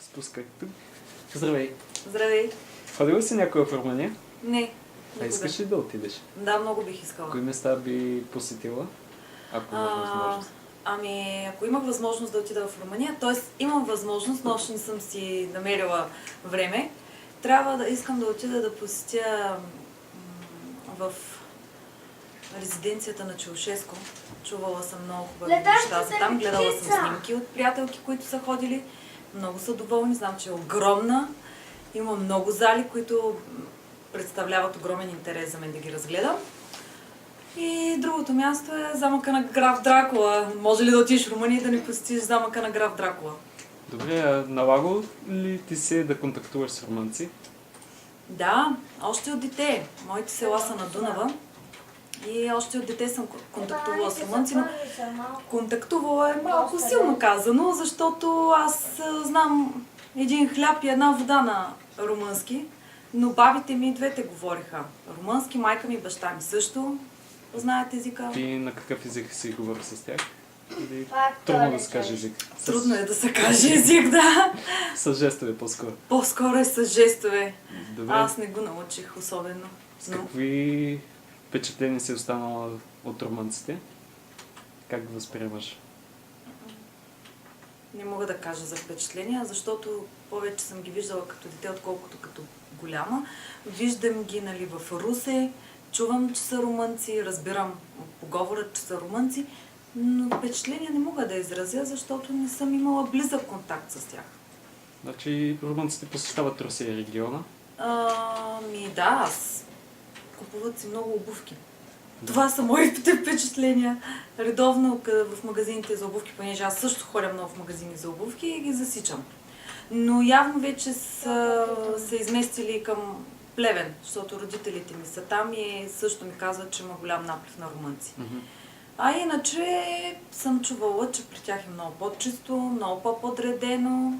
Спускай. Здравей. Здравей. Ходила си някога в Румъния? Не. А искаш ли да отидеш? Да, много бих искала. Кои места би посетила, ако имаш възможност? Ако имах възможност да отида в Румъния, т.е. имам възможност, но още не съм си намерила време, искам да отида да посетя в резиденцията на Чаушеско. Чувала съм много хубави неща за там, гледала съм снимки от приятелки, които са ходили. Много са доволни, знам, че е огромна. Има много зали, които представляват огромен интерес за мен да ги разгледам. И другото място е замъка на граф Дракула. Може ли да отидеш в Румъния и да не посетиш замъка на граф Дракула? Добре, налагало ли ти се да контактуваш с румънци? Да, още от дете. Моите села са на Дунава. И още от дете съм контактувала с румънци, но контактувала е малко силно казано, защото аз знам един хляб и една вода на румънски, но бабите ми двете говориха румънски, майка ми и баща ми също знаят езика. Ти на какъв език си говори с тях? Или трудно да се каже език? Трудно е да се каже език, да. С жестове по-скоро? По-скоро е с жестове. Добре. Аз не го научих особено. С какви впечатления си останала от румънците? Как го възприемаш? Не мога да кажа за впечатления, защото повече съм ги виждала като дете, отколкото като голяма. Виждам ги в Русе, чувам, че са румънци, разбирам от поговора, че са румънци, но впечатления не мога да изразя, защото не съм имала близък контакт с тях. Значи румънците посещават Русия и региона? Да, купуват си много обувки. Това са моите впечатления. Редовно в магазините за обувки, понеже аз също ходя много в магазини за обувки и ги засичам. Но явно вече са се изместили към Плевен, защото родителите ми са там и също ми казват, че има голям наплив на румънци. А иначе съм чувала, че при тях е много по-чисто, много по-подредено,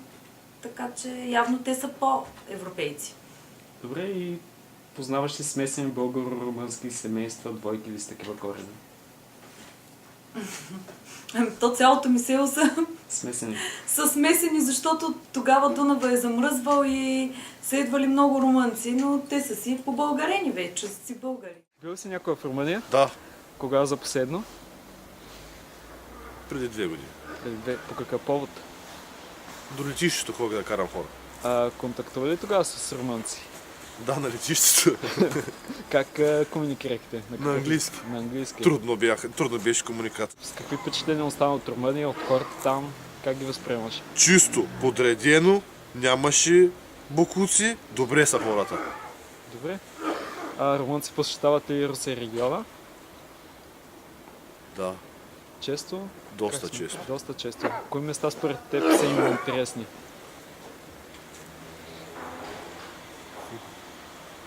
така че явно те са по-европейци. Добре, и познаваш ли смесени българо-румънски семейства, двойки или с такива корени? То цялото ми село Смесени. са смесени, защото тогава Дунава е замръзвал и са идвали много румънци, но те са си по-българени вече, са си българи. Бил си някога в Румъния? Да. Кога за последно? Преди 2 години. По какъв повод? До летището ходих да карам хора. Контактували ли тогава с румънци? Да, на летището. Как комуникирахте? На английски. На английски. Трудно беше комуникация. С какви впечатления остана от Румъния, от хората там? Как ги възприемаш? Чисто, подредено, нямаше бокуци, добре са хората. Добре. Румънци посещават ли Русия региона? Да, Често? доста често. Доста често. Кои места според теб са им интересни?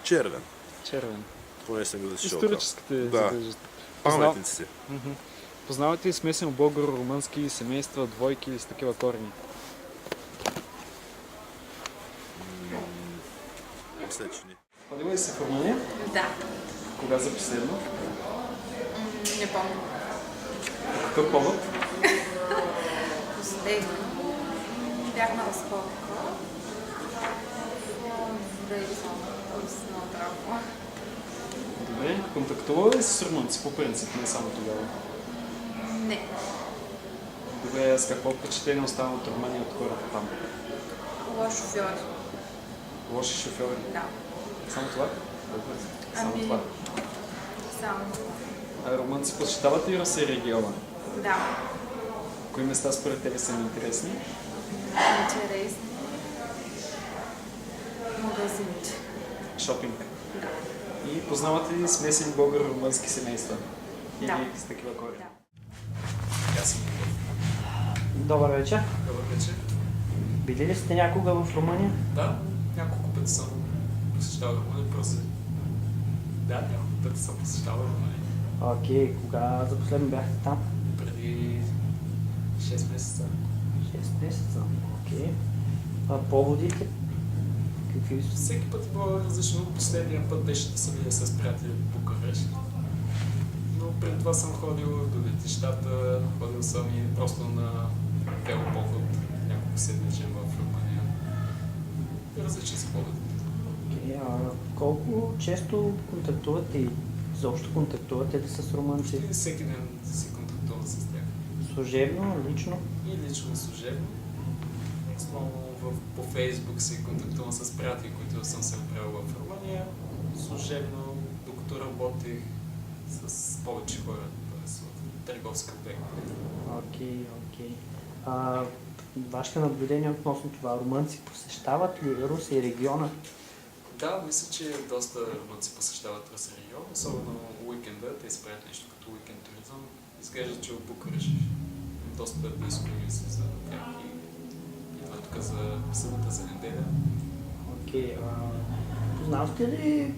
Червен. Червен. Поне съм го засичал. Историческите Да. забележки. Паметниците. Познавате ли смесено българо-румънски семейства, двойки или с такива корени? Мисля, че не. Ходила ли си в Румъния? Да. Кога за последно? Не помня. Какъв повод? Последно. Бях на разходка. Много здраво. Добре. Контактувала ли си с румънци по принцип, не само тогава? Не. Добре, с какво впечатление остана от Румъния от хората там? Лош шофьори. Лоши шофьори? Да. Само това? Добре. Само това. Само. Румънци посещават ли Русия региона? Да. Кои места според тебе са им интересни? Интересни. Магазините. Шопинг. Да. И познавате ли смесени българо-румънски семейства? Или Да. с такива корени? Да. Аз съм. Добър вечер. Добър вечер. Били ли сте някога в Румъния? Да, няколко пъти съм посещавал Румъния, просто... Да, няколко пъти съм посещавал Румъния. Окей, кога за последно бяхте там? Преди 6 месеца. 6 месеца. Окей. Поводите? Какви са? Всеки път е било различно. Последния път беше да съм с приятели в Букурещ. Но преди това съм ходил до летищата, ходил съм и просто на велоповод няколко седмичен в Румъния. язичници поглед. Окей, колко често контактувате и заобщо контактувате ли с румънци? И всеки ден си контактувам с тях. Служебно, лично? И лично и служебно. Основно по Фейсбук си контактувам с приятели, които съм се оправил в Румъния. Служебно, докато работих с повече хора, т.е. в търговски обект. Окей. Вашите наблюдения относно това, румънци посещават ли Русе и региона? Да, мисля, че доста румънци посещават Русе регион, особено уикенда. Те си правят нещо като уикенд туризъм. Изглежда, че от Букурещ доста близко ми се за тях и идват тук за събота, за неделя. Окей, познавате ли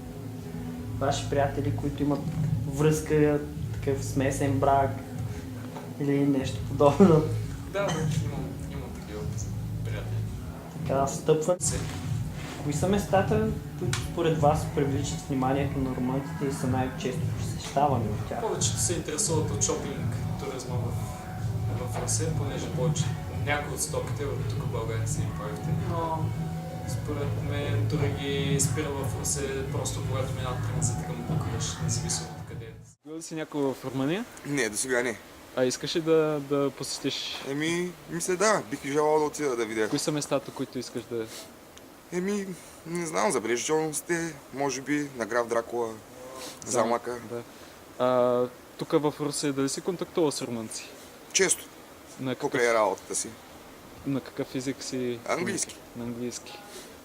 ваши приятели, които имат връзка, такъв смесен брак или нещо подобно? Да, имам такива приятели. Така, стъпват. Се. Кои са местата, които според вас привличат вниманието на румънците и са най-често посещавани от тях? Повечето се интересуват от шопинг туризма в Русе, понеже повече някои от стоките от тук в България са и по-евтини, но според мен дори ги спира в Русе просто когато минат транзит към Букурещ, независимо от къде. Бил ли си някога в Румъния? Не, до сега не. А искаш ли да посетиш? Мисля да, бих и желал да отида да видя. Кои са местата, които искаш да... Не знам, забележителностите, може би на граф Дракула, замъка. Да. Тук в Русе дали си контактувал с румънци? Често, На покрай работата си. на какъв език си? Английски. На английски.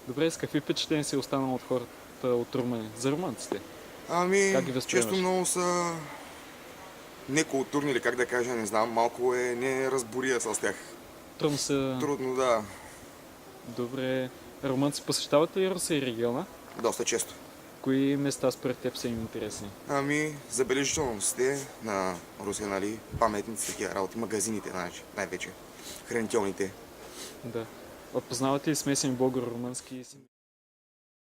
Добре, с какви впечатления си останал от хората от Румъния? За румънците? Как ги възприемаш? Често много са некултурни или как да кажа, не знам, малко е неразбория с тях. Трудно са... Трудно, да, Добре. Румънци посещават ли Русе и региона? доста често. Кои места според теб са им интересни? Забележителностите на Русе, нали, паметници, такива работи, магазините, най-вече, хранителните. Да. Познавате ли смесени българо-румънски?